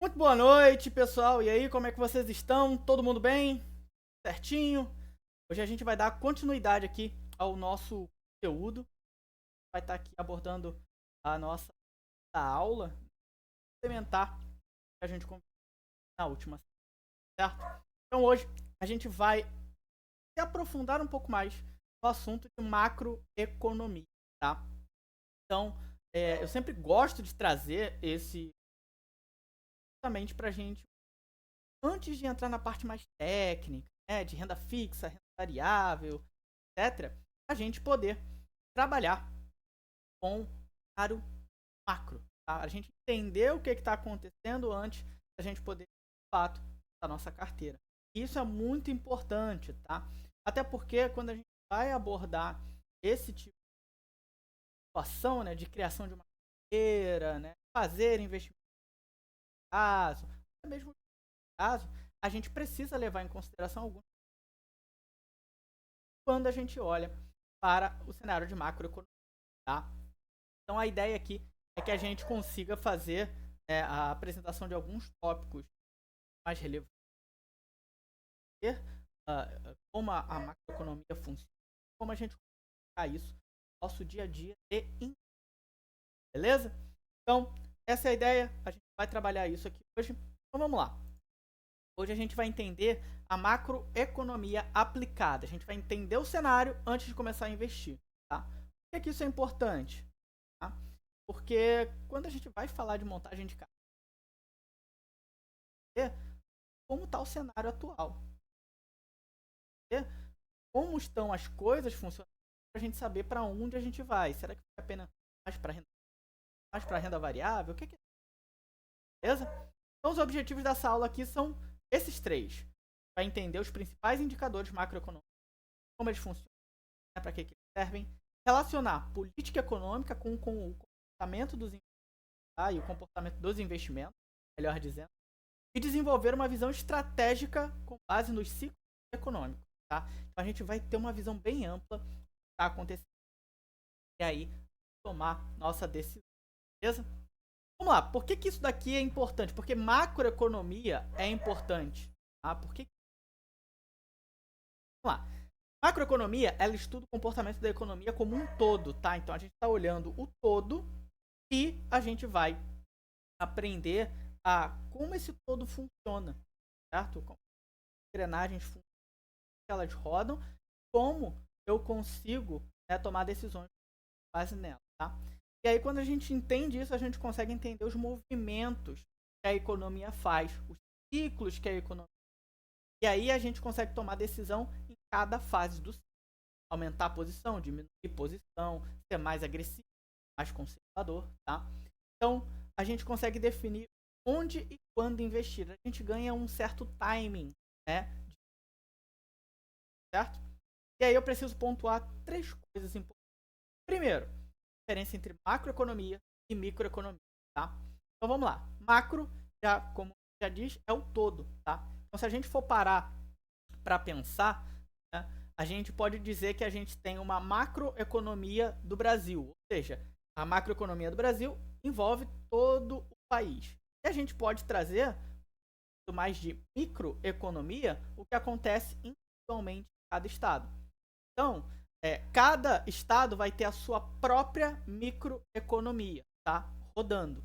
Muito boa noite, pessoal. E aí, como é que vocês estão? Todo mundo bem? Certinho? Hoje a gente vai dar continuidade aqui ao nosso conteúdo. Vai estar aqui abordando a nossa aula complementar que a gente conversou na última, certo? Então hoje a gente vai se aprofundar um pouco mais no assunto de macroeconomia, tá? Então, eu sempre gosto de trazer esse justamente para a gente antes de entrar na parte mais técnica, né, de renda fixa, renda variável, etc., a gente poder trabalhar com o cenário macro. Tá? A gente entender o que está acontecendo antes da gente poder, de fato, da nossa carteira. Isso é muito importante, tá? Até porque quando a gente vai abordar esse tipo de situação, né, de criação de uma carteira, né, fazer investimento no caso, até mesmo no caso, a gente precisa levar em consideração alguns quando a gente olha para o cenário de macroeconomia. Tá? Então a ideia aqui é que a gente consiga fazer a apresentação de alguns tópicos mais relevantes, como a macroeconomia funciona, como a gente colocar isso no nosso dia a dia e beleza? Então, essa é a ideia, a gente vai trabalhar isso aqui hoje. Então vamos lá. Hoje a gente vai entender a macroeconomia aplicada. A gente vai entender o cenário antes de começar a investir. Tá? Por que isso é importante? Tá? Porque quando a gente vai falar de montagem de carteira, como está o cenário atual? Como estão as coisas funcionando para a gente saber para onde a gente vai? Será que vale a pena mais para renda variável? O que é? Beleza? Então os objetivos dessa aula aqui são esses três. Vai entender os principais indicadores macroeconômicos, como eles funcionam, né, para que eles servem, relacionar política econômica com o comportamento dos e o comportamento dos investimentos, melhor dizendo, e desenvolver uma visão estratégica com base nos ciclos econômicos. Tá? Então a gente vai ter uma visão bem ampla do que está acontecendo e aí tomar nossa decisão. Beleza? Vamos lá, por que isso daqui é importante? Porque macroeconomia é importante. Tá? Vamos lá. Macroeconomia, ela estuda o comportamento da economia como um todo, tá? Então a gente está olhando o todo e a gente vai aprender a como esse todo funciona, certo? Como as engrenagens funcionam, elas rodam, como eu consigo, né, tomar decisões com base nela, tá? E aí quando a gente entende isso, a gente consegue entender os movimentos que a economia faz, os ciclos que a economia. E aí a gente consegue tomar decisão em cada fase do ciclo. Aumentar a posição, diminuir a posição, ser mais agressivo, mais conservador, tá? Então, a gente consegue definir onde e quando investir. A gente ganha um certo timing, né? Certo? E aí eu preciso pontuar três coisas importantes. Primeiro, diferença entre macroeconomia e microeconomia, tá? Então vamos lá. Macro, já como já diz, é o todo, tá? Então se a gente for parar para pensar, né, a gente pode dizer que a gente tem uma macroeconomia do Brasil, ou seja, a macroeconomia do Brasil envolve todo o país. E a gente pode trazer mais de microeconomia, o que acontece individualmente em cada estado. Então, cada estado vai ter a sua própria microeconomia, tá? Rodando.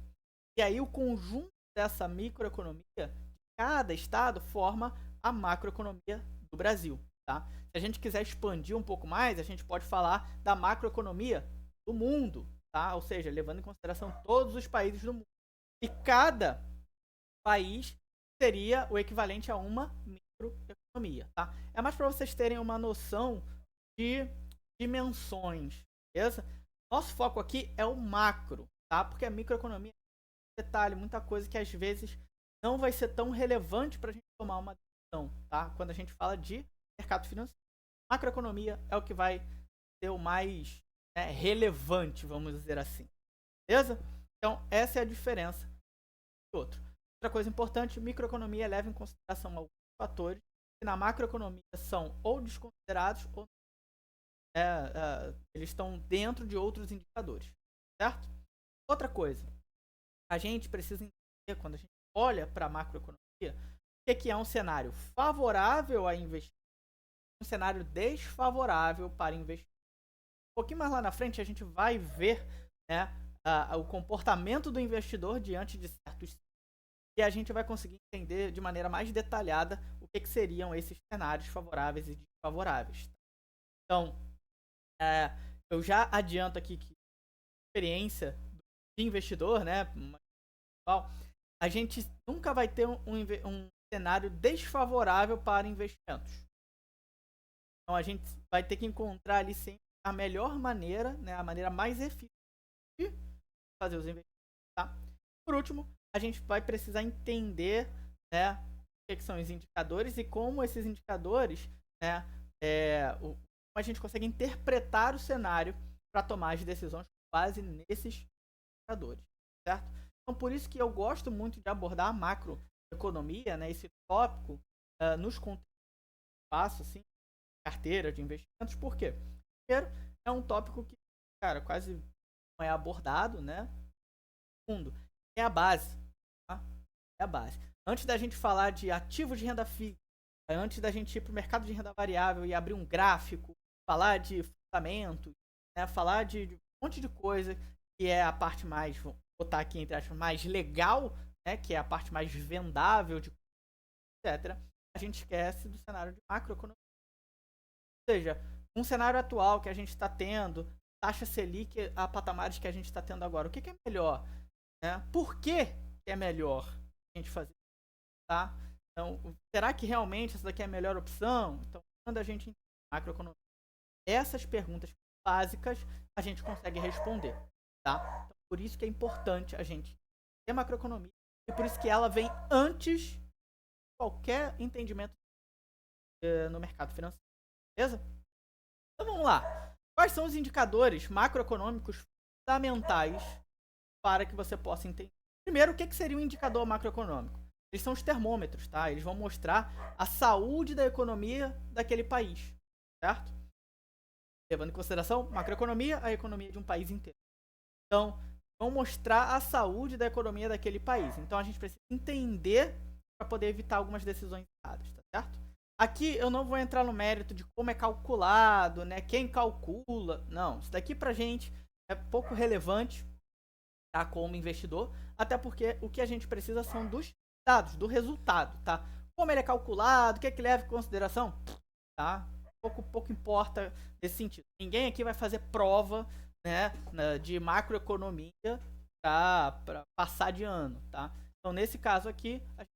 E aí o conjunto dessa microeconomia de cada estado forma a macroeconomia do Brasil, tá? Se a gente quiser expandir um pouco mais, a gente pode falar da macroeconomia do mundo, tá? Ou seja, levando em consideração todos os países do mundo. E cada país seria o equivalente a uma microeconomia, tá? É mais para vocês terem uma noção de dimensões, beleza? Nosso foco aqui é o macro, tá? Porque a microeconomia é um detalhe, muita coisa que às vezes não vai ser tão relevante para a gente tomar uma decisão, tá? Quando a gente fala de mercado financeiro. Macroeconomia é o que vai ser o mais relevante, vamos dizer assim. Beleza? Então, essa é a diferença do outro. Outra coisa importante, microeconomia leva em consideração alguns fatores que na macroeconomia são ou desconsiderados ou eles estão dentro de outros indicadores, certo? Outra coisa, a gente precisa entender quando a gente olha para a macroeconomia, o que é um cenário favorável a investir, um cenário desfavorável para investir. Um pouquinho mais lá na frente a gente vai ver, né, o comportamento do investidor diante de certos, e a gente vai conseguir entender de maneira mais detalhada o que seriam esses cenários favoráveis e desfavoráveis. Então, eu já adianto aqui que a experiência de investidor, né, a gente nunca vai ter um cenário desfavorável para investimentos. Então a gente vai ter que encontrar ali sempre a melhor maneira, né, a maneira mais eficiente de fazer os investimentos. Tá? Por último, a gente vai precisar entender, né, o que são os indicadores e como esses indicadores, né, como a gente consegue interpretar o cenário para tomar as decisões com base nesses indicadores, certo? Então, por isso que eu gosto muito de abordar a macroeconomia, né, esse tópico, nos conteúdos que eu faço, assim, carteira de investimentos. Por quê? Primeiro, é um tópico que, cara, quase não é abordado, né? Segundo, é a base, tá? É a base. Antes da gente falar de ativos de renda fixa, antes da gente ir para o mercado de renda variável e abrir um gráfico, falar de fundamentos, né, falar de um monte de coisa que é a parte mais, vou botar aqui entre aspas, mais legal, né, que é a parte mais vendável, etc., a gente esquece do cenário de macroeconomia. Ou seja, um cenário atual que a gente está tendo, taxa Selic a patamares que a gente está tendo agora, o que é melhor? Né? Por que é melhor a gente fazer? Tá? Então, será que realmente essa daqui é a melhor opção? Então, quando a gente entende macroeconomia, essas perguntas básicas a gente consegue responder. Tá? Então, por isso que é importante a gente ter macroeconomia e por isso que ela vem antes de qualquer entendimento no mercado financeiro. Beleza? Então vamos lá. Quais são os indicadores macroeconômicos fundamentais para que você possa entender? Primeiro, o que seria um indicador macroeconômico? Eles são os termômetros, tá? Eles vão mostrar a saúde da economia daquele país, certo? Levando em consideração macroeconomia, a economia de um país inteiro. Então, vão mostrar a saúde da economia daquele país. Então, a gente precisa entender para poder evitar algumas decisões erradas, tá certo? Aqui eu não vou entrar no mérito de como é calculado, né? Quem calcula. Não, isso daqui pra gente é pouco relevante, tá? Como investidor. Até porque o que a gente precisa são dos dados, do resultado, tá? Como ele é calculado, o que é que leva em consideração, tá? Pouco importa nesse sentido. Ninguém aqui vai fazer prova, né, de macroeconomia para passar de ano, tá? Então, nesse caso aqui, a gente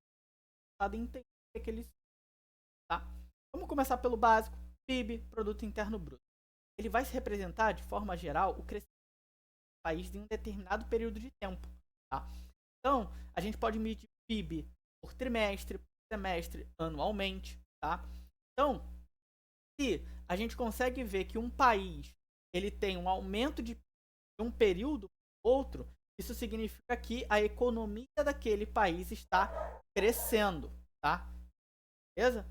precisa entender que eles, tá? Vamos começar pelo básico, PIB, Produto Interno Bruto. Ele vai se representar, de forma geral, o crescimento do país em um determinado período de tempo, tá? Então, a gente pode medir PIB por trimestre, por semestre, anualmente, tá? Então, se a gente consegue ver que um país ele tem um aumento de um período para outro, isso significa que a economia daquele país está crescendo, tá? Beleza?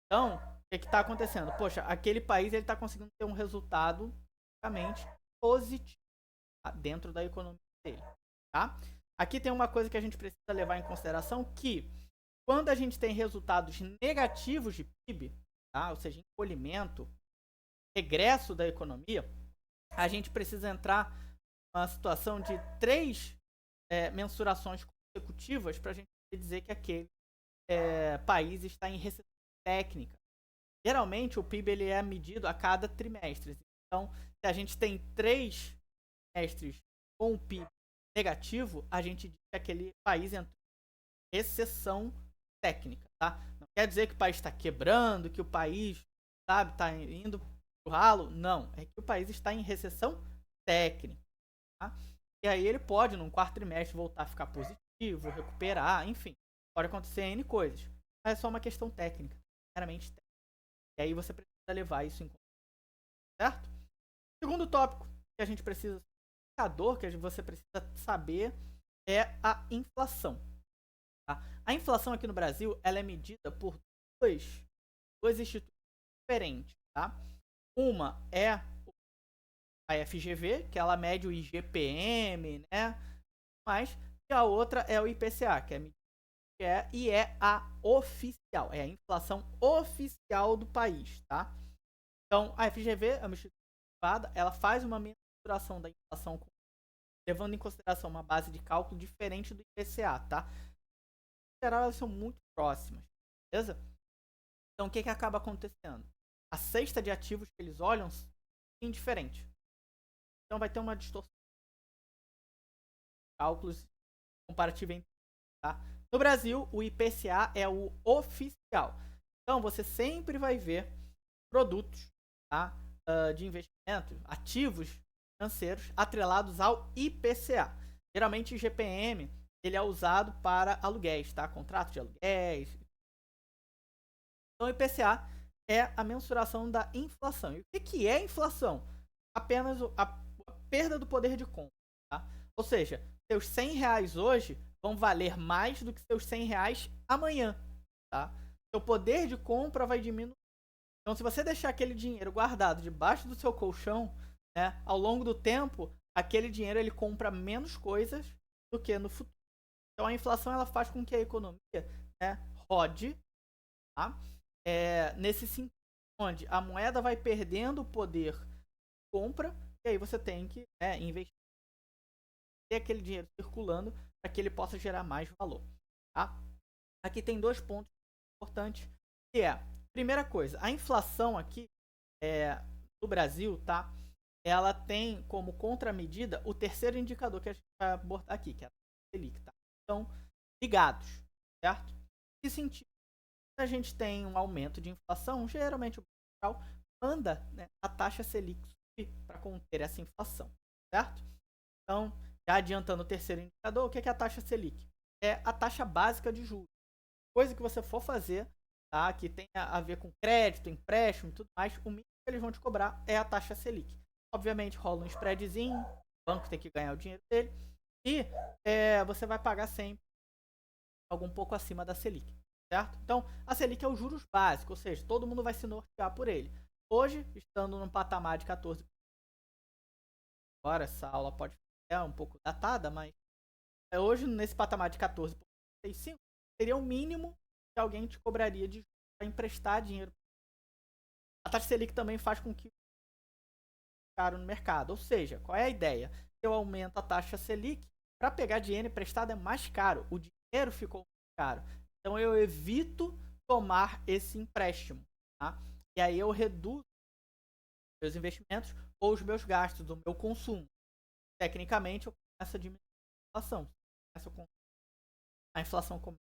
Então, o que está acontecendo? Poxa, aquele país ele está conseguindo ter um resultado praticamente positivo, tá? Dentro da economia dele, tá? Aqui tem uma coisa que a gente precisa levar em consideração, que quando a gente tem resultados negativos de PIB, tá? Ou seja, encolhimento, regresso da economia, a gente precisa entrar numa situação de 3 mensurações consecutivas para a gente dizer que aquele país está em recessão técnica. Geralmente o PIB ele é medido a cada trimestre. Então, se a gente tem 3 trimestres com o PIB negativo, a gente diz que aquele país entrou em recessão técnica, tá? Não quer dizer que o país está quebrando, que o país, sabe, está indo pro ralo. Não, é que o país está em recessão técnica, tá? E aí ele pode, num quarto trimestre, voltar a ficar positivo, recuperar, enfim. Pode acontecer N coisas. Mas é só uma questão técnica, meramente técnica. E aí você precisa levar isso em conta, certo? Segundo tópico que a gente precisa, indicador que você precisa saber é a inflação. Tá? A inflação aqui no Brasil ela é medida por dois institutos diferentes. Tá? Uma é a FGV, que ela mede o IGPM, né? Mas e a outra é o IPCA, que é e é a oficial, é a inflação oficial do país, tá? Então, a FGV, a instituição privada, ela faz uma mensuração da inflação levando em consideração uma base de cálculo diferente do IPCA, tá? Em geral, elas são muito próximas, beleza? Então, o que acaba acontecendo? A cesta de ativos que eles olham é indiferente. Então, vai ter uma distorção de cálculos comparativa entre, tá? No Brasil, o IPCA é o oficial. Então, você sempre vai ver produtos, tá, de investimento, ativos financeiros atrelados ao IPCA. Geralmente, o GPM ele é usado para aluguéis, tá? Contrato de aluguéis. Então, o IPCA é a mensuração da inflação. E o que é inflação? Apenas a perda do poder de compra, tá? Ou seja, seus R$ 100 hoje vão valer mais do que seus R$ 100 amanhã, tá? Seu poder de compra vai diminuir. Então, se você deixar aquele dinheiro guardado debaixo do seu colchão, né, ao longo do tempo, aquele dinheiro ele compra menos coisas do que no futuro. Então, a inflação ela faz com que a economia, né, rode, tá? Nesse sentido, onde a moeda vai perdendo o poder de compra, e aí você tem que, né, investir, ter aquele dinheiro circulando para que ele possa gerar mais valor, tá? Aqui tem 2 pontos importantes, que é, primeira coisa, a inflação aqui no Brasil, tá? Ela tem como contramedida o terceiro indicador que a gente vai abordar aqui, que é a Selic, tá? Então, ligados, certo? Que sentido? Se a gente tem um aumento de inflação, geralmente o Banco Central manda, né, a taxa Selic subir para conter essa inflação, certo? Então, já adiantando o terceiro indicador, o que é a taxa Selic? É a taxa básica de juros. Coisa que você for fazer, tá, que tenha a ver com crédito, empréstimo e tudo mais, o mínimo que eles vão te cobrar é a taxa Selic. Obviamente rola um spreadzinho, o banco tem que ganhar o dinheiro dele, e você vai pagar sempre algo um pouco acima da Selic, certo? Então, a Selic é o juros básico, ou seja, todo mundo vai se nortear por ele. Hoje, estando num patamar de 14%, agora essa aula pode ser um pouco datada, mas hoje, nesse patamar de 14,65%, seria o mínimo que alguém te cobraria de para emprestar dinheiro. A taxa Selic também faz com que caro no mercado. Ou seja, qual é a ideia? Eu aumento a taxa Selic, para pegar dinheiro emprestado é mais caro. O dinheiro ficou mais caro. Então eu evito tomar esse empréstimo, tá? E aí eu reduzo meus investimentos ou os meus gastos, o meu consumo. Tecnicamente eu começo a diminuir a inflação. A inflação começa,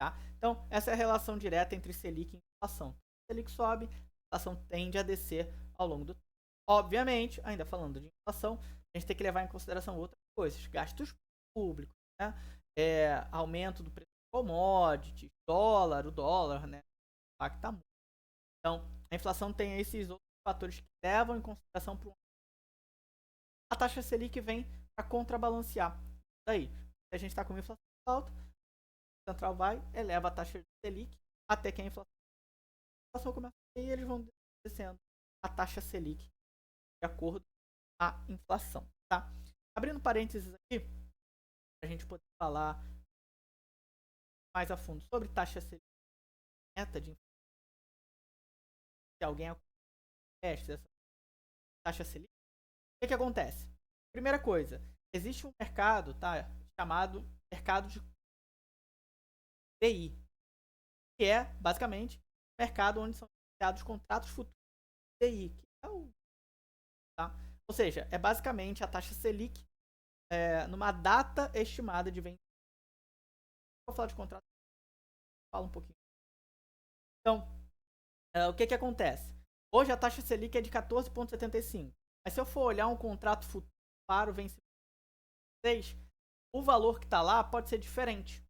tá? Então essa é a relação direta entre Selic e inflação. Se a Selic sobe, a inflação tende a descer ao longo do tempo. Obviamente, ainda falando de inflação, a gente tem que levar em consideração outras coisas, gastos públicos, né? Aumento do preço de commodities, o dólar, né, impacta muito. Então, a inflação tem esses outros fatores que levam em consideração para a taxa Selic vem para contrabalancear. Daí, se a gente está com uma inflação alta, o central vai, eleva a taxa de Selic até que a inflação começa a cair e eles vão descendo a taxa Selic de acordo com a inflação, tá? Abrindo parênteses aqui, para a gente poder falar mais a fundo sobre taxa Selic, meta de inflação, se alguém acontece essa taxa Selic, o que acontece? Primeira coisa, existe um mercado, tá, chamado mercado de DI, que é basicamente o mercado onde são negociados contratos futuros de DI, que é o, tá? Ou seja, é basicamente a taxa Selic numa data estimada de vencimento. Vou falar de contrato, fala um pouquinho. Então, o que acontece? Hoje a taxa Selic é de 14,75. Mas se eu for olhar um contrato futuro para o vencimento de 6, o valor que está lá pode ser diferente.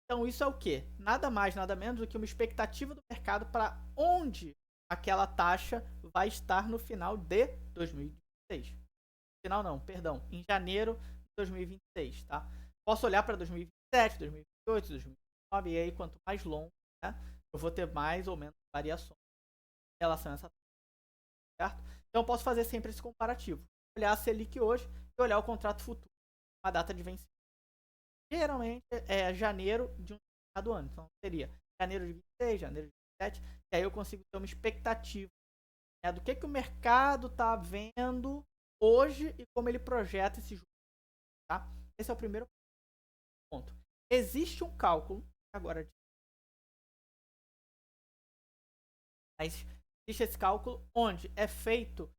Então isso é o quê? Nada mais, nada menos do que uma expectativa do mercado para onde aquela taxa vai estar no final de 2026. Final não, perdão, em janeiro de 2026, tá? Posso olhar para 2027, 2028, 2029, e aí quanto mais longo, né, eu vou ter mais ou menos variações em relação a essa taxa, certo? Então eu posso fazer sempre esse comparativo. Olhar a Selic hoje e olhar o contrato futuro, a data de vencimento. geralmente é janeiro de um determinado ano. Então seria janeiro de 26, janeiro de 27, e aí eu consigo ter uma expectativa, né, do que o mercado está vendo hoje e como ele projeta esse jogo. Tá? Esse é o primeiro ponto. Existe um cálculo, agora, mas existe esse cálculo onde é feito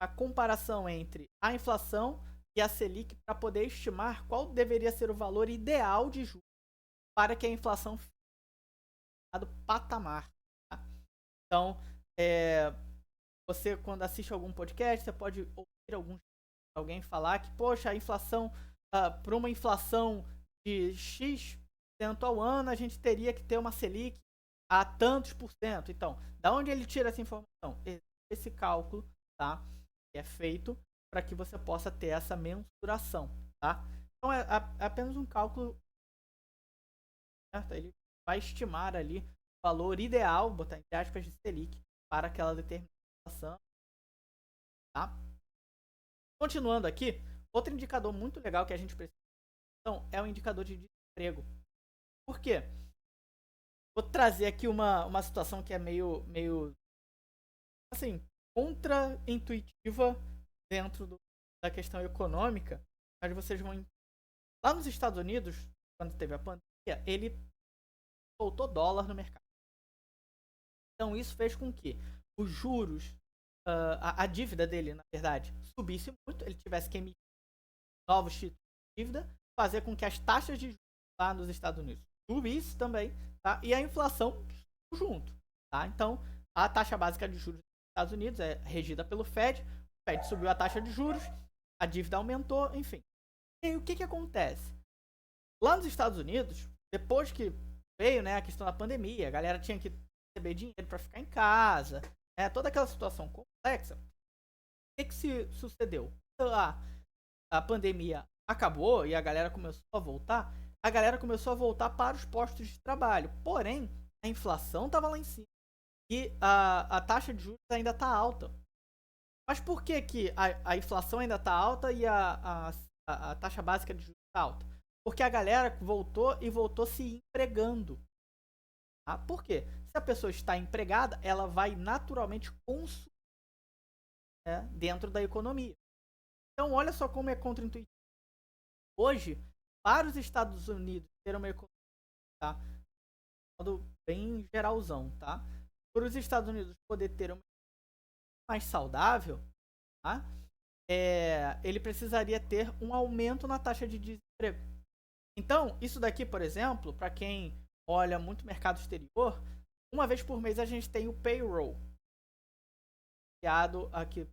a comparação entre a inflação e a Selic para poder estimar qual deveria ser o valor ideal de juros para que a inflação fique no patamar. Tá? Então, você quando assiste algum podcast, você pode ouvir alguém falar que, poxa, a inflação, para uma inflação de X% ao ano, a gente teria que ter uma Selic a tantos por cento. Então, da onde ele tira essa informação? Esse cálculo, tá? É feito para que você possa ter essa mensuração, tá? Então, é apenas um cálculo, certo? Ele vai estimar ali o valor ideal, botar entre aspas, de Selic para aquela determinada inflação, tá? Continuando aqui, outro indicador muito legal que a gente precisa então, é o indicador de desemprego. Por quê? Vou trazer aqui uma situação que é meio assim, contra-intuitiva dentro da questão econômica, mas vocês vão... Lá nos Estados Unidos, quando teve a pandemia, ele soltou dólar no mercado. Então isso fez com que os juros, a dívida dele, na verdade, subisse muito, ele tivesse que emitir novos títulos de dívida, fazer com que as taxas de juros lá nos Estados Unidos subissem também, tá? E a inflação junto, tá? Então, a taxa básica de juros dos Estados Unidos é regida pelo Fed, o Fed subiu a taxa de juros, a dívida aumentou, enfim. E aí, o que acontece? Lá nos Estados Unidos, depois que veio, né, a questão da pandemia, a galera tinha que receber dinheiro para ficar em casa, né, toda aquela situação complexa, o que se sucedeu? A pandemia acabou e a galera começou a voltar, para os postos de trabalho. Porém, a inflação estava lá em cima e a taxa de juros ainda está alta. Mas por que, que a inflação ainda está alta e a taxa básica de juros está alta? Porque a galera voltou se empregando. Tá? Por quê? Se a pessoa está empregada, ela vai naturalmente consumir, né, dentro da economia. Então, olha só como é contra-intuitivo. Hoje, para os Estados Unidos ter uma economia, tá? Bem geralzão, tá? Para os Estados Unidos poder ter uma economia mais saudável, tá? Ele precisaria ter um aumento na taxa de desemprego. Então, isso daqui, por exemplo, para quem olha muito mercado exterior, uma vez por mês a gente tem o payroll, criado aqui,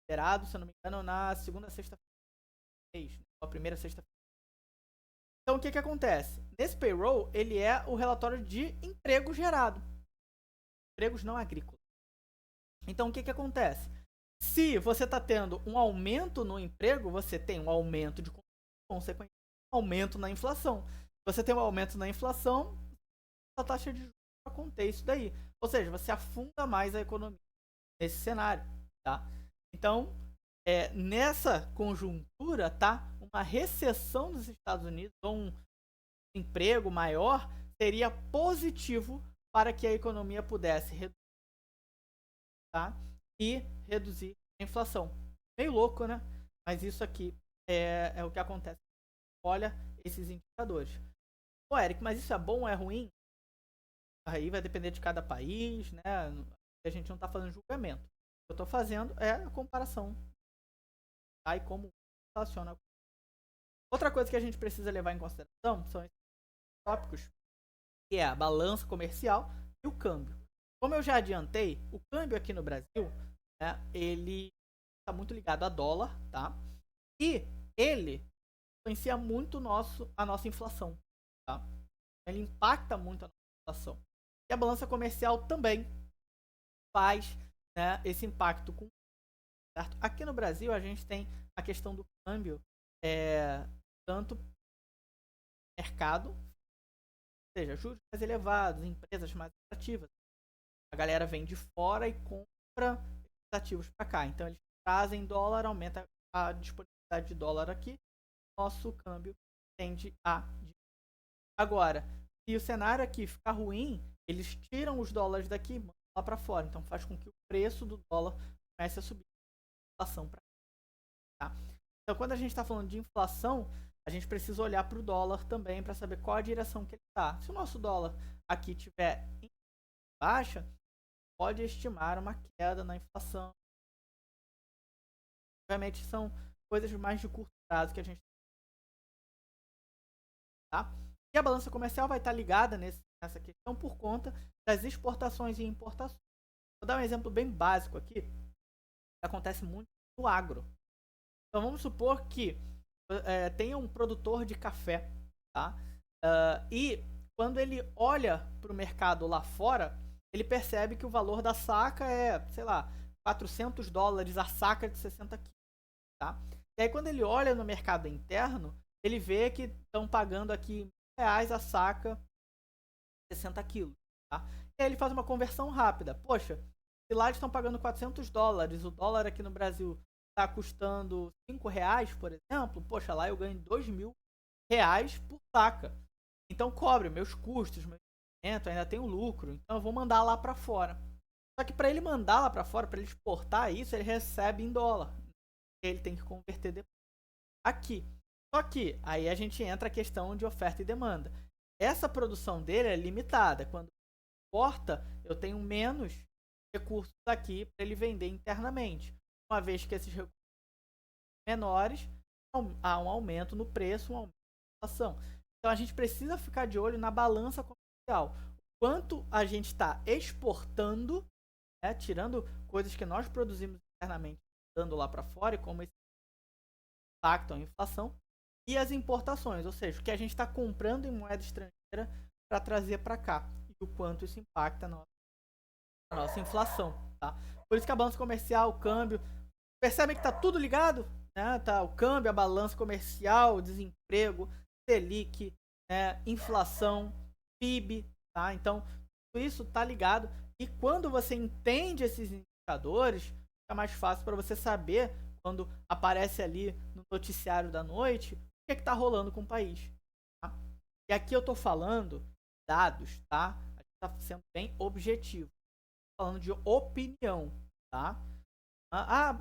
gerado, se eu não me engano, na segunda sexta-feira, a primeira sexta-feira. Então, o que acontece? Nesse payroll, ele é o relatório de emprego gerado. Empregos não agrícolas. Então, o que acontece? Se você está tendo um aumento no emprego, você tem um aumento de consequência, um aumento na inflação. Você tem um aumento na inflação, a taxa de juros para conter isso daí. Ou seja, você afunda mais a economia nesse cenário, tá? Então, nessa conjuntura, tá? Uma recessão dos Estados Unidos ou um emprego maior seria positivo para que a economia pudesse reduzir, tá? E reduzir a inflação. Meio louco, né? Mas isso aqui é o que acontece. Olha esses indicadores. Pô, Eric, mas isso é bom ou é ruim? Aí vai depender de cada país, né? A gente não está fazendo julgamento. O que eu estou fazendo é a comparação, tá? E como relaciona. Outra coisa que a gente precisa levar em consideração são esses tópicos, que é a balança comercial e o câmbio. Como eu já adiantei, o câmbio aqui no Brasil, né, ele está muito ligado a dólar, tá? E ele influencia muito a nossa inflação, tá? Ele impacta muito a nossa inflação. E a balança comercial também faz, né, esse impacto com, certo? Aqui no Brasil a gente tem a questão do câmbio, tanto mercado, ou seja, juros mais elevados, empresas mais atrativas. A galera vem de fora e compra esses ativos para cá. Então eles trazem dólar, aumenta a disponibilidade de dólar aqui, nosso câmbio tende a diminuir. Agora, se o cenário aqui ficar ruim, eles tiram os dólares daqui e mandam lá para fora. Então faz com que o preço do dólar comece a subir. Inflação para tá? Então, quando a gente está falando de inflação, a gente precisa olhar para o dólar também para saber qual a direção que ele está. Se o nosso dólar aqui estiver em baixa, pode estimar uma queda na inflação. Obviamente, são coisas mais de curto prazo que a gente tá? E a balança comercial vai estar ligada nessa questão por conta das exportações e importações. Vou dar um exemplo bem básico aqui, que acontece muito no agro. Então vamos supor que tenha um produtor de café, tá? E quando ele olha para o mercado lá fora, ele percebe que o valor da saca é, sei lá, $400 a saca de 60 quilos, tá? E aí quando ele olha no mercado interno, ele vê que estão pagando aqui R$1.000 a saca 60 quilos, tá? E aí ele faz uma conversão rápida. Poxa, se lá eles estão pagando $400, o dólar aqui no Brasil está custando R$5, por exemplo, poxa, lá eu ganho R$2.000 por saca. Então cobre meus custos, meu investimento, ainda tenho lucro, então eu vou mandar lá para fora. Só que para ele mandar lá para fora, para ele exportar isso, ele recebe em dólar. Ele tem que converter depois aqui. Só que aí a gente entra a questão de oferta e demanda. Essa produção dele é limitada. Quando exporta, eu tenho menos recursos aqui para ele vender internamente. Uma vez que esses recursos são menores, há um aumento no preço, um aumento na inflação. Então a gente precisa ficar de olho na balança comercial. Quanto a gente está exportando, né, tirando coisas que nós produzimos internamente, dando lá para fora, e como isso impactam a inflação, e as importações, ou seja, o que a gente está comprando em moeda estrangeira para trazer para cá, e o quanto isso impacta na nossa inflação, tá? Por isso que a balança comercial, o câmbio, percebem que está tudo ligado, né? Tá, o câmbio, a balança comercial, o desemprego, Selic, né? Inflação, PIB, tá? Então, tudo isso está ligado, e quando você entende esses indicadores, fica mais fácil para você saber, quando aparece ali no noticiário da noite, o que está rolando com o país. Tá? E aqui eu estou falando dados, tá? A gente está sendo bem objetivo. Falando de opinião, tá?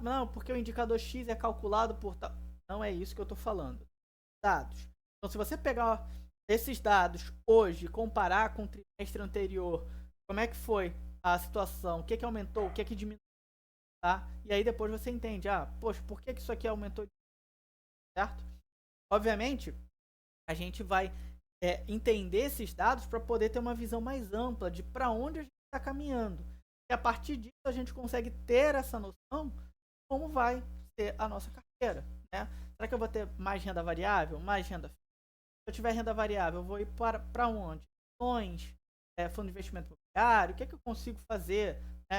Não, porque o indicador X é calculado por... Não é isso que eu estou falando. Dados. Então, se você pegar esses dados hoje e comparar com o trimestre anterior, como é que foi a situação? O que que aumentou? O que que diminuiu? Tá? E aí depois você entende, poxa, por que isso aqui aumentou? Certo? Obviamente, a gente vai entender esses dados para poder ter uma visão mais ampla de para onde a gente está caminhando. E a partir disso a gente consegue ter essa noção de como vai ser a nossa carteira. Né? Será que eu vou ter mais renda variável, mais renda fixa? Se eu tiver renda variável, eu vou ir para onde? Ações, fundo de investimento imobiliário, o que, que eu consigo fazer?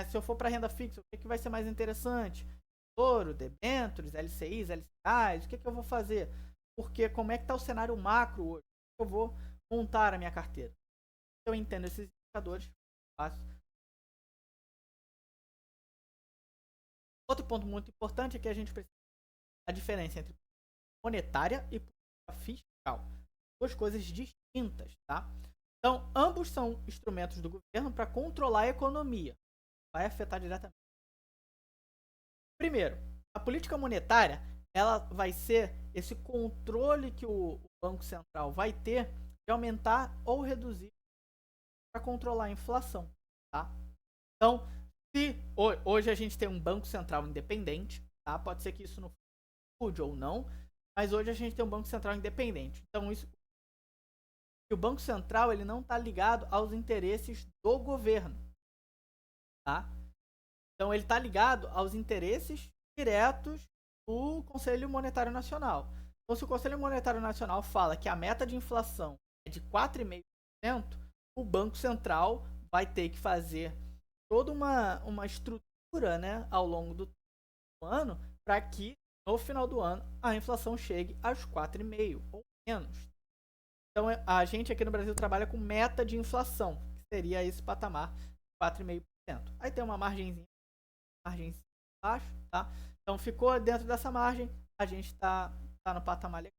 Se eu for para renda fixa, o que, que vai ser mais interessante? Ouro, debêntures, LCIs, LCAs, o que, que eu vou fazer? Porque como é que está o cenário macro hoje? Eu vou montar a minha carteira. Eu entendo esses indicadores, faço. Outro ponto muito importante é que a gente precisa a diferença entre monetária e fiscal. Duas coisas distintas, tá? Então, ambos são instrumentos do governo para controlar a economia. Vai afetar diretamente. Primeiro, a política monetária, ela vai ser esse controle que o Banco Central vai ter de aumentar ou reduzir para controlar a inflação, tá? Então, se hoje a gente tem um Banco Central independente, tá? Pode ser que isso não mude ou não, mas hoje a gente tem um Banco Central independente. Então, isso, o Banco Central ele não está ligado aos interesses do governo, tá? Então, ele está ligado aos interesses diretos do Conselho Monetário Nacional. Então, se o Conselho Monetário Nacional fala que a meta de inflação é de 4,5%, o Banco Central vai ter que fazer toda uma estrutura, né, ao longo do ano para que no final do ano a inflação chegue aos 4,5% ou menos. Então, a gente aqui no Brasil trabalha com meta de inflação, que seria esse patamar de 4,5%. Aí tem uma margem abaixo, tá? Então ficou dentro dessa margem, a gente está no patamar legal.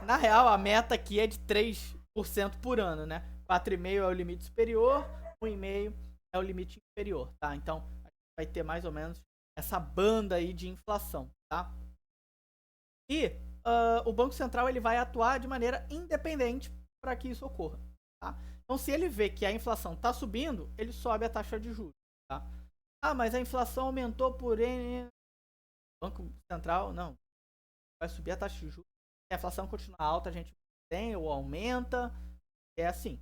Na real, a meta aqui é de 3% por ano, né? 4,5 é o limite superior, 1,5 é o limite inferior, tá? Então, a gente vai ter mais ou menos essa banda aí de inflação, tá? E o Banco Central ele vai atuar de maneira independente para que isso ocorra, tá? Então, se ele vê que a inflação está subindo, ele sobe a taxa de juros, tá? Ah, mas a inflação aumentou por N. Banco Central, não. Vai subir a taxa de juros. Se a inflação continuar alta, a gente tem ou aumenta. É assim,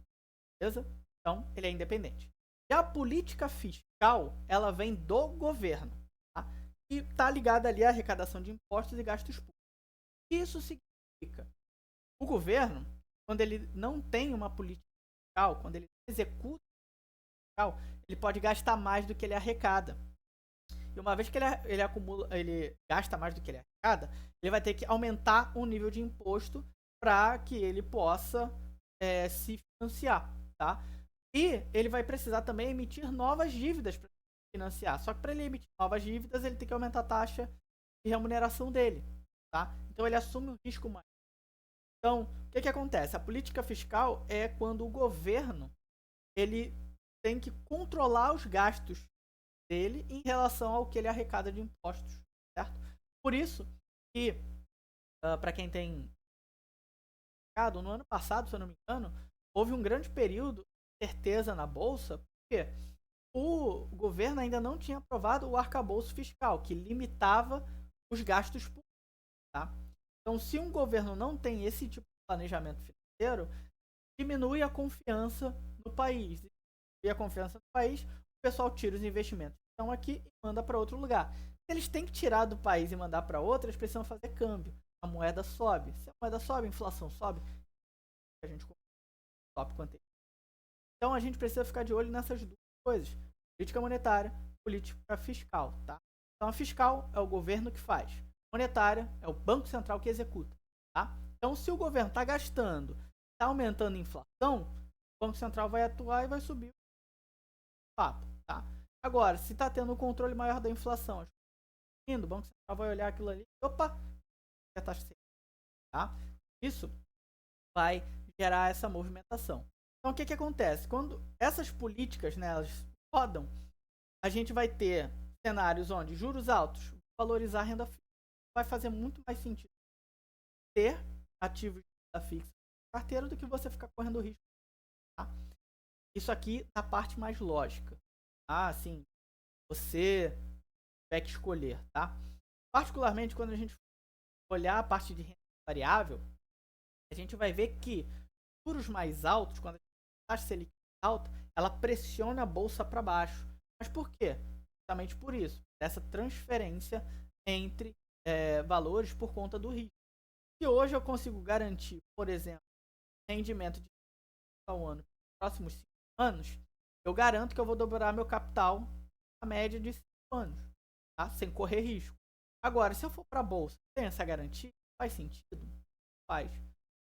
beleza? Então, ele é independente. Já a política fiscal, ela vem do governo, tá? E está ligada ali à arrecadação de impostos e gastos públicos. Isso significa o governo, quando ele não tem uma política fiscal, quando ele executa a política fiscal, ele pode gastar mais do que ele arrecada. E uma vez que ele gasta mais do que ele arrecada, ele vai ter que aumentar o nível de imposto para que ele possa se financiar, tá? E ele vai precisar também emitir novas dívidas para financiar. Só que para ele emitir novas dívidas, ele tem que aumentar a taxa de remuneração dele, tá? Então ele assume um risco maior. Então, o que acontece? A política fiscal é quando o governo ele tem que controlar os gastos dele em relação ao que ele arrecada de impostos, certo? Por isso que, para quem tem no ano passado, se eu não me engano, houve um grande período de certeza na bolsa, porque o governo ainda não tinha aprovado o arcabouço fiscal, que limitava os gastos públicos, tá? Então, se um governo não tem esse tipo de planejamento financeiro, diminui a confiança no país. E a confiança no país, o pessoal tira os investimentos que estão aqui e manda para outro lugar. Se eles têm que tirar do país e mandar para outro, eles precisam fazer câmbio. A moeda sobe. Se a moeda sobe, a inflação sobe. A gente sobe quanto é. Então a gente precisa ficar de olho nessas duas coisas: política monetária, política fiscal, tá? Então a fiscal é o governo que faz. A monetária é o Banco Central que executa, tá? Então se o governo está gastando, está aumentando a inflação, o Banco Central vai atuar e vai subir o papo, tá? Agora, se está tendo um controle maior da inflação, o Banco Central vai olhar aquilo ali, opa, a taxa tá? Isso vai gerar essa movimentação. Então, o que acontece? Quando essas políticas, né, elas rodam, a gente vai ter cenários onde juros altos, valorizar a renda fixa, vai fazer muito mais sentido ter ativos de renda fixa na carteira do que você ficar correndo risco, tá? Isso aqui na parte mais lógica. Ah, sim, você tiver que escolher, tá? Particularmente quando a gente olhar a parte de renda variável, a gente vai ver que juros mais altos, quando a taxa Selic é alta, ela pressiona a bolsa para baixo. Mas por quê? Justamente por isso, essa transferência entre valores por conta do risco. Se hoje eu consigo garantir, por exemplo, rendimento de ao ano nos próximos 5 anos, eu garanto que eu vou dobrar meu capital na média de 5 anos, tá? Sem correr risco. Agora, se eu for para a bolsa, tem essa garantia? Faz sentido? Faz.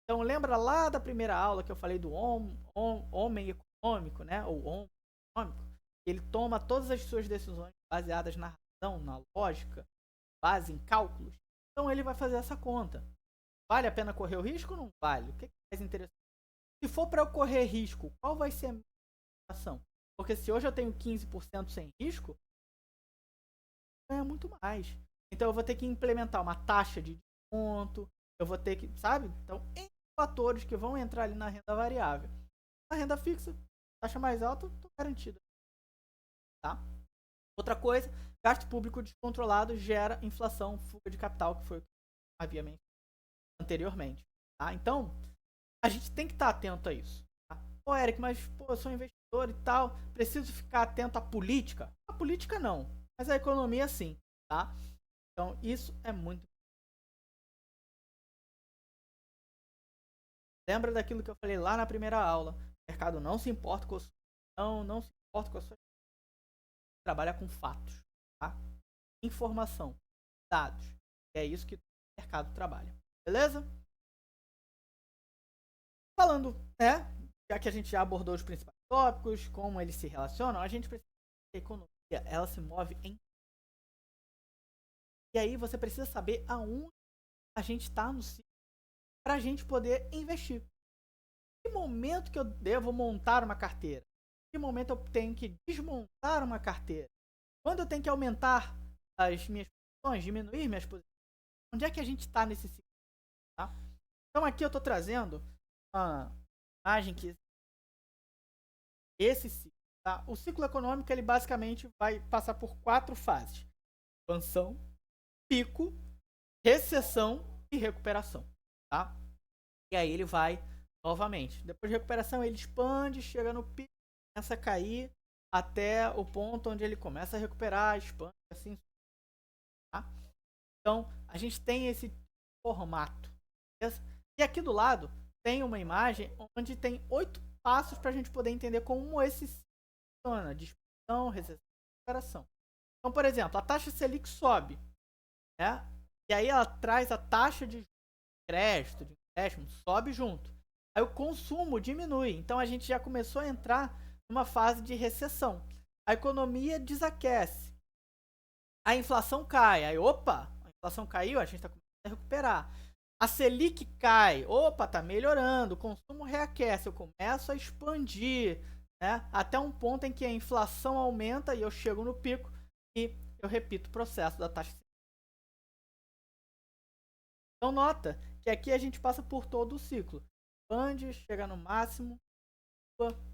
Então, lembra lá da primeira aula que eu falei do homem econômico, né? Ou homem econômico? Ele toma todas as suas decisões baseadas na razão, na lógica, base em cálculos. Então, ele vai fazer essa conta. Vale a pena correr o risco ou não vale? O que é mais interessante? Se for para eu correr risco, qual vai ser a minha ação? Porque se hoje eu tenho 15% sem risco, ganha muito mais. Então eu vou ter que implementar uma taxa de desconto, eu vou ter que, sabe? Então, fatores que vão entrar ali na renda variável. Na renda fixa, taxa mais alta, estou garantido. Tá? Outra coisa, gasto público descontrolado gera inflação, fuga de capital, que foi o que havia mencionado anteriormente. Tá? Então, a gente tem que estar atento a isso. Tá? Pô, Eric, mas pô, eu sou investidor e tal, preciso ficar atento à política? A política não, mas a economia sim. Tá? Então, isso é muito. Lembra daquilo que eu falei lá na primeira aula. O mercado não se importa com a sua não se importa com a sua. Trabalha com fatos, tá? Informação, dados. É isso que o mercado trabalha. Beleza? Falando, né? Já que a gente já abordou os principais tópicos, como eles se relacionam, a gente precisa que a economia ela se move em. E aí você precisa saber aonde a gente está no ciclo para a gente poder investir. Que momento que eu devo montar uma carteira? Que momento eu tenho que desmontar uma carteira? Quando eu tenho que aumentar as minhas posições, diminuir minhas posições? Onde é que a gente está nesse ciclo? Tá? Então aqui eu estou trazendo uma imagem que esse ciclo, tá? O ciclo econômico ele basicamente vai passar por 4 fases: expansão, pico, recessão e recuperação, tá? E aí ele vai novamente. Depois de recuperação ele expande, chega no pico, começa a cair até o ponto onde ele começa a recuperar, expande, assim, tá? Então a gente tem esse formato. Beleza? E aqui do lado tem uma imagem onde tem 8 passos para a gente poder entender como esse funciona: de expansão, recessão e recuperação. Então, por exemplo, a taxa Selic sobe, né? E aí ela traz a taxa de crédito, de empréstimo, sobe junto. Aí o consumo diminui. Então a gente já começou a entrar numa fase de recessão. A economia desaquece. A inflação cai. Aí, opa, a inflação caiu, a gente está começando a recuperar. A Selic cai. Opa, tá melhorando. O consumo reaquece. Eu começo a expandir, né? Até um ponto em que a inflação aumenta e eu chego no pico e eu repito o processo da taxa. Então nota que aqui a gente passa por todo o ciclo. Expande, chega no máximo,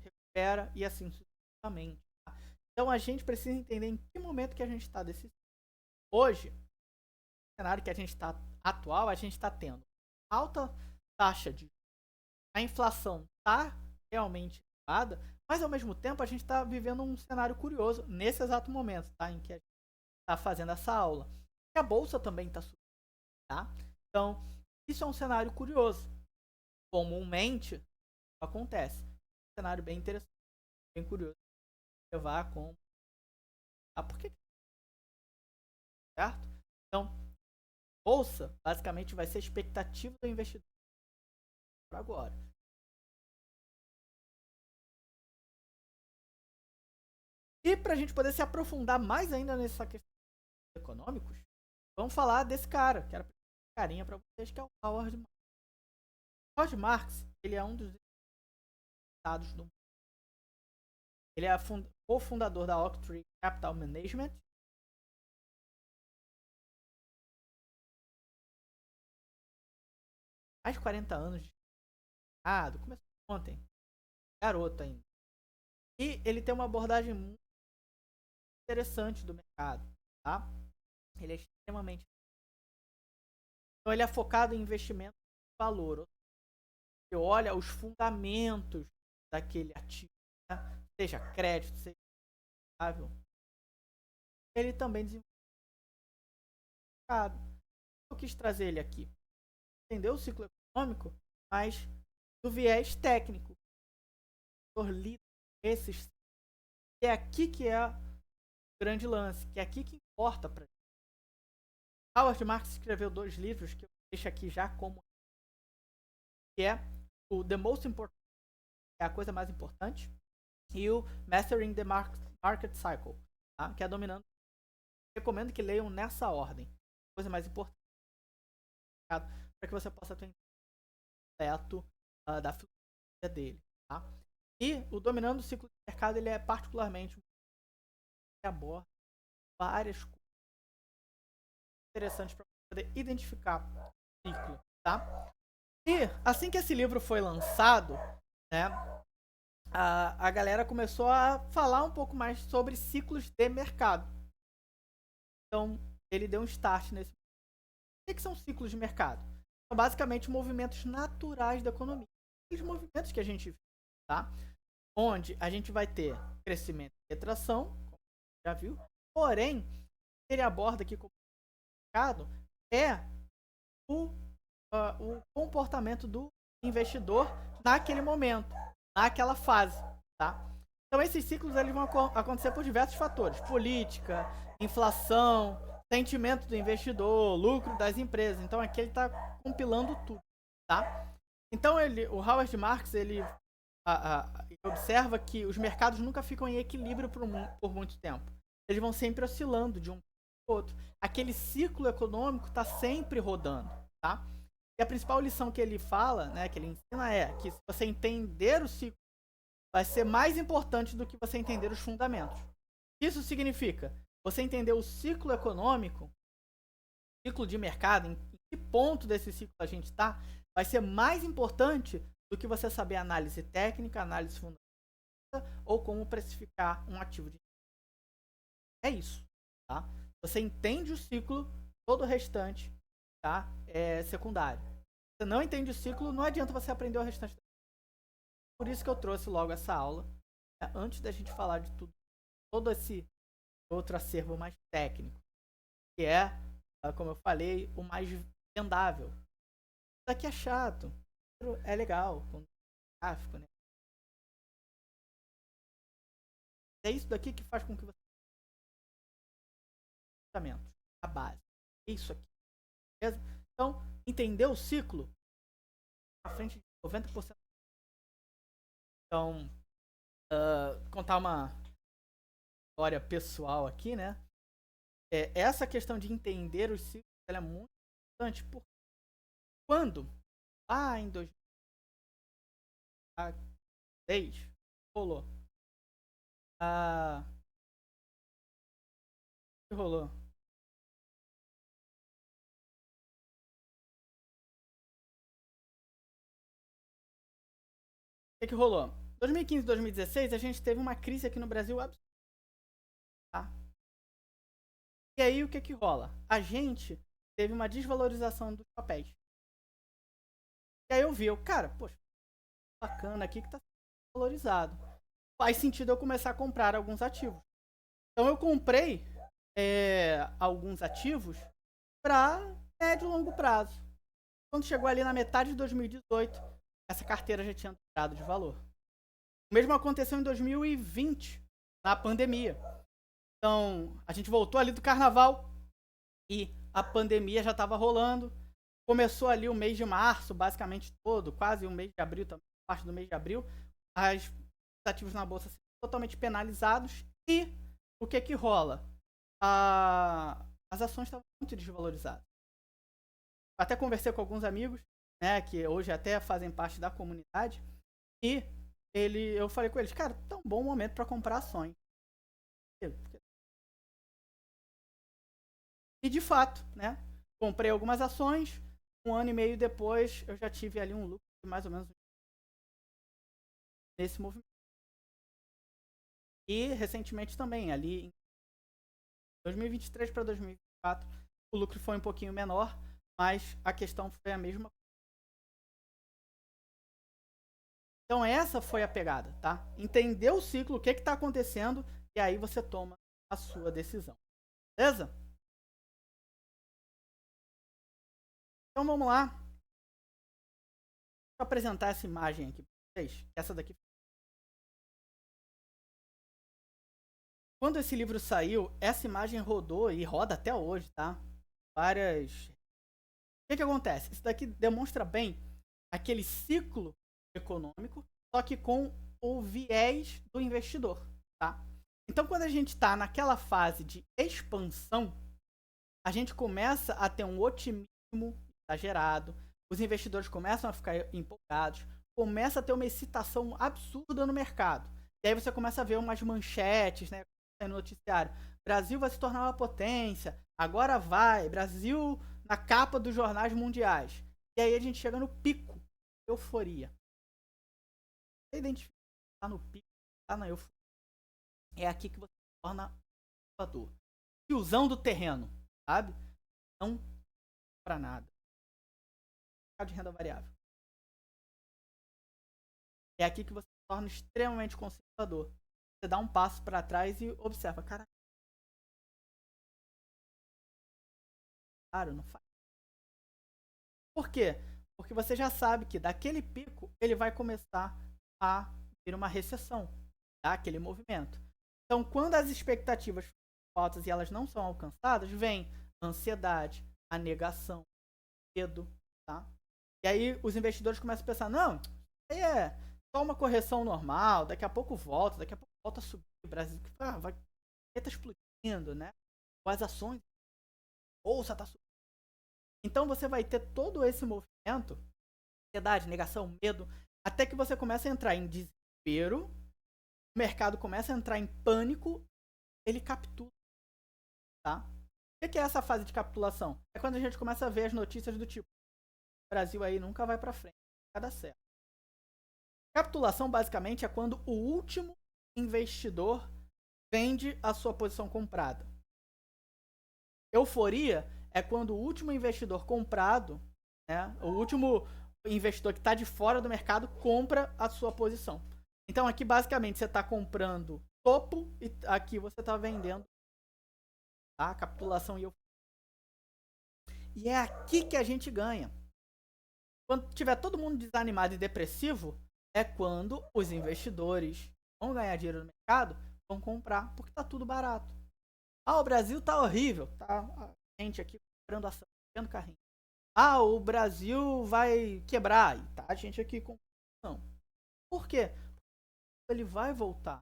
recupera e assim sucessivamente. Tá? Então a gente precisa entender em que momento que a gente está desse ciclo. Hoje, no cenário que a gente está atual, a gente está tendo alta taxa de a inflação está realmente elevada, mas ao mesmo tempo a gente está vivendo um cenário curioso nesse exato momento, tá? Em que a gente está fazendo essa aula. E a bolsa também está subindo, tá? Então, isso é um cenário curioso. Comumente acontece. Um cenário bem interessante, bem curioso. Levar com. Ah, por que? Certo? Então, bolsa basicamente vai ser a expectativa do investidor para agora. E para a gente poder se aprofundar mais ainda nessa questão econômicos, vamos falar desse cara, que era carinha para vocês, que é o Howard Marks. Howard Marks, ele é um dos estados do mundo. Ele é cofundador da Oaktree Capital Management. Mais de 40 anos de mercado, começou ontem, garoto ainda. E ele tem uma abordagem muito interessante do mercado, tá? Ele é extremamente. Então ele é focado em investimento de valor. Você olha os fundamentos daquele ativo, né? Seja crédito, seja estável. Ele também desenvolve o mercado. Eu quis trazer ele aqui. Entendeu o ciclo econômico, mas do viés técnico. Esses. É aqui que é o grande lance, que é aqui que importa para gente. Howard Marks escreveu 2 livros que eu deixo aqui já como, que é o The Most Important, que é a coisa mais importante, e o Mastering the Market Cycle, tá? Que é dominando. Recomendo que leiam nessa ordem. A coisa mais importante para que você possa ter um completo da filosofia dele, tá? E o Dominando o Ciclo de Mercado, ele é particularmente que aborda várias coisas interessantes para poder identificar o ciclo, tá? E assim que esse livro foi lançado, né, a galera começou a falar um pouco mais sobre ciclos de mercado. Então, ele deu um start nesse. O que são ciclos de mercado? São basicamente movimentos naturais da economia. Aqueles movimentos que a gente viu, tá? Onde a gente vai ter crescimento e retração, como já viu. Porém, ele aborda aqui como mercado é o comportamento do investidor naquele momento, naquela fase, tá? Então esses ciclos eles vão acontecer por diversos fatores: política, inflação, sentimento do investidor, lucro das empresas. Então aqui ele está compilando tudo, tá? Então o Howard Marks ele observa que os mercados nunca ficam em equilíbrio por muito tempo. Eles vão sempre oscilando de um para o outro. Aquele ciclo econômico está sempre rodando, tá? E a principal lição que ele fala, né, que ele ensina é que se você entender o ciclo, vai ser mais importante do que você entender os fundamentos. Isso significa você entender o ciclo econômico, ciclo de mercado, em que ponto desse ciclo a gente está, vai ser mais importante do que você saber análise técnica, análise fundamental ou como precificar um ativo de é isso, tá? Você entende o ciclo, todo o restante, tá? É secundário. Se você não entende o ciclo, não adianta você aprender o restante. Por isso que eu trouxe logo essa aula, né? Antes da gente falar de tudo, todo esse outro acervo mais técnico, que é, como eu falei, o mais vendável. Isso aqui é chato, é legal, com gráfico, né? É isso daqui que faz com que você a base. É isso aqui. Beleza? Então, entender o ciclo à frente de 90%. Então, contar uma história pessoal aqui, né? Essa questão de entender os ciclos ela é muito importante porque quando lá em 2010 rolou o que rolou? O que rolou? 2015 e 2016 a gente teve uma crise aqui no Brasil absurda. Tá? E aí o que rola? A gente teve uma desvalorização dos papéis. E aí eu vi, cara, poxa, bacana aqui que tá valorizado. Faz sentido eu começar a comprar alguns ativos. Então eu comprei alguns ativos para médio e longo prazo. Quando chegou ali na metade de 2018, essa carteira já tinha dobrado de valor. O mesmo aconteceu em 2020, na pandemia. Então, a gente voltou ali do carnaval e a pandemia já estava rolando. Começou ali o mês de março, basicamente todo, quase o mês de abril, também, parte do mês de abril. Os ativos na bolsa sendo totalmente penalizados. E o que rola? As ações estavam muito desvalorizadas. Até conversei com alguns amigos, né, que hoje até fazem parte da comunidade, e eu falei com eles, cara, tá um bom momento para comprar ações. E de fato, né, comprei algumas ações, 1 ano e meio depois eu já tive ali um lucro de mais ou menos nesse movimento. E recentemente também, ali em 2023 para 2024, o lucro foi um pouquinho menor, mas a questão foi a mesma. Então essa foi a pegada, tá? Entender o ciclo, o que está acontecendo, e aí você toma a sua decisão. Beleza? Então vamos lá. Vou apresentar essa imagem aqui para vocês. Essa daqui. Quando esse livro saiu, essa imagem rodou e roda até hoje, tá? Várias. O que acontece? Isso daqui demonstra bem aquele ciclo econômico, só que com o viés do investidor, tá? Então, quando a gente está naquela fase de expansão, a gente começa a ter um otimismo exagerado, os investidores começam a ficar empolgados, começa a ter uma excitação absurda no mercado. E aí você começa a ver umas manchetes, né, no noticiário. Brasil vai se tornar uma potência, agora vai, Brasil na capa dos jornais mundiais. E aí a gente chega no pico, euforia. Você identifica, tá no pico, tá na euforia. É aqui que você se torna conservador. Tiozão do terreno, sabe? Não para nada. De renda variável. É aqui que você se torna extremamente conservador. Você dá um passo para trás e observa, cara. Claro, não faz. Por quê? Porque você já sabe que daquele pico ele vai começar a vir uma recessão, tá? Aquele movimento. Então, quando as expectativas são altas e elas não são alcançadas, vem a ansiedade, a negação, medo, tá? E aí os investidores começam a pensar, não, aí é só uma correção normal, daqui a pouco volta a subir, o Brasil vai tá explodindo, né? As ações, a bolsa tá subindo. Então você vai ter todo esse movimento, ansiedade, negação, medo, até que você começa a entrar em desespero, o mercado começa a entrar em pânico, ele captura, tá? O que é essa fase de capitulação? É quando a gente começa a ver as notícias do tipo, o Brasil aí nunca vai para frente, nunca dá certo. Capitulação basicamente é quando o último investidor vende a sua posição comprada. Euforia é quando o último investidor comprado, né, o último investidor que está de fora do mercado compra a sua posição. Então aqui basicamente você está comprando topo e aqui você está vendendo, tá? Capitulação e euforia. E é aqui que a gente ganha. Quando tiver todo mundo desanimado e depressivo, é quando os investidores vão ganhar dinheiro no mercado, vão comprar, porque está tudo barato. Ah, o Brasil tá horrível, tá? A gente aqui comprando ação, vendendo carrinho. Ah, o Brasil vai quebrar, e tá a gente aqui com ação. Por quê? Porque ele vai voltar.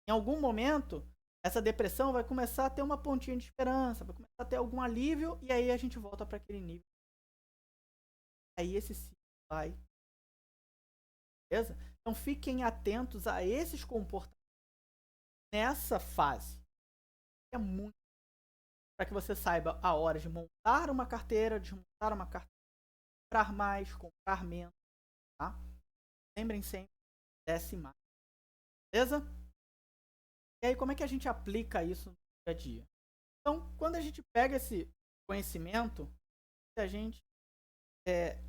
Em algum momento, essa depressão vai começar a ter uma pontinha de esperança, vai começar a ter algum alívio, e aí a gente volta para aquele nível. Aí esse ciclo vai. Beleza? Então fiquem atentos a esses comportamentos nessa fase. É muito para que você saiba a hora de montar uma carteira, desmontar uma carteira, comprar mais, comprar menos, tá? Lembrem sempre, desce mais. Beleza? E aí, como é que a gente aplica isso no dia a dia? Então, quando a gente pega esse conhecimento, se a gente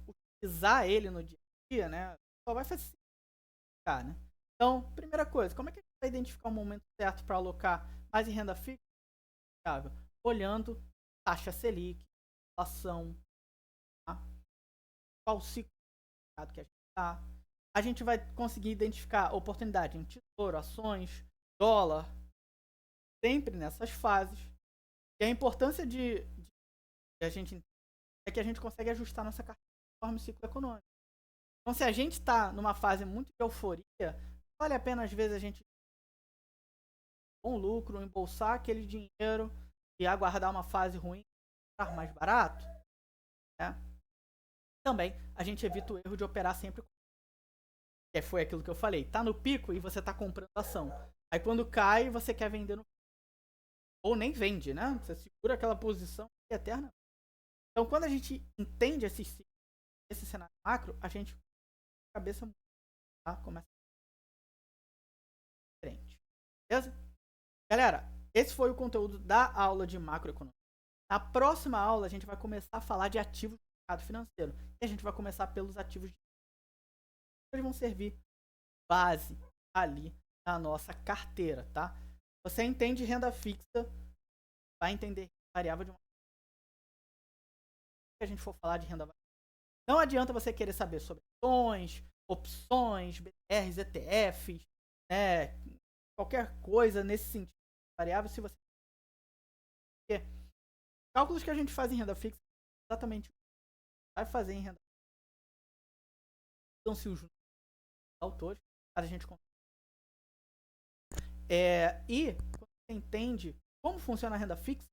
utilizar ele no dia a dia, né, só vai facilitar, né? Então, primeira coisa, como é que a gente vai identificar o momento certo para alocar mais em renda fixa? Olhando taxa Selic, inflação, tá? Qual o ciclo do mercado que a gente está. A gente vai conseguir identificar oportunidade em tesouro, ações, dólar, sempre nessas fases. E a importância de a gente é que a gente consegue ajustar nossa carteira conforme o ciclo econômico. Então, se a gente está numa fase muito de euforia, vale a pena às vezes a gente com lucro, embolsar aquele dinheiro e aguardar uma fase ruim, estar mais barato, né? Também a gente evita o erro de operar sempre. Que foi aquilo que eu falei. Tá no pico e você tá comprando ação. Aí quando cai, você quer vender no ou nem vende, né? Você segura aquela posição eterna. Então, quando a gente entende esse cenário macro, a gente cabeça tá? Começa diferente. Beleza? Galera, esse foi o conteúdo da aula de macroeconomia. Na próxima aula, a gente vai começar a falar de ativos do mercado financeiro. E a gente vai começar pelos ativos de eles vão servir base ali na nossa carteira, tá? Você entende renda fixa, vai entender variável de uma. Se a gente for falar de renda variável, não adianta você querer saber sobre ações, opções, BDRs, ETFs, né? Qualquer coisa nesse sentido variável, se você porque cálculos que a gente faz em renda fixa, exatamente vai fazer em renda fixa. Então, se os autores, a gente consegue. E quando você entende como funciona a renda fixa,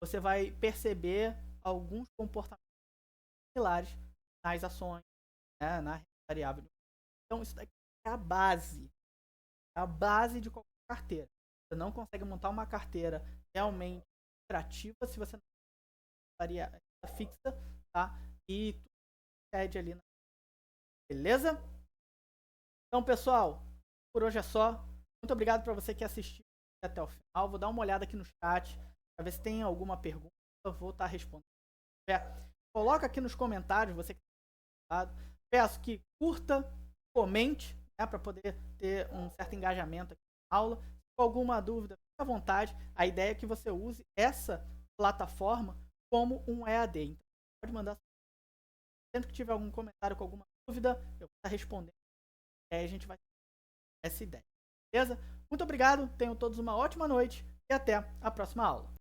você vai perceber alguns comportamentos similares nas ações, né, na renda variável. Então, isso daqui é a base de qualquer carteira. Você não consegue montar uma carteira realmente lucrativa se você não tem renda fixa, tá? E tudo pede ali. Beleza? Então, pessoal, por hoje é só. Muito obrigado para você que assistiu até o final. Vou dar uma olhada aqui no chat para ver se tem alguma pergunta. Eu vou estar respondendo. Coloca aqui nos comentários você que está. Peço que curta, comente, né, para poder ter um certo engajamento aqui na aula. Se for alguma dúvida, fique à vontade. A ideia é que você use essa plataforma como um EAD. Então, pode mandar. Sempre que tiver algum comentário com alguma dúvida, eu vou estar respondendo. E aí a gente vai ter essa ideia. Beleza? Muito obrigado, tenham todos uma ótima noite e até a próxima aula.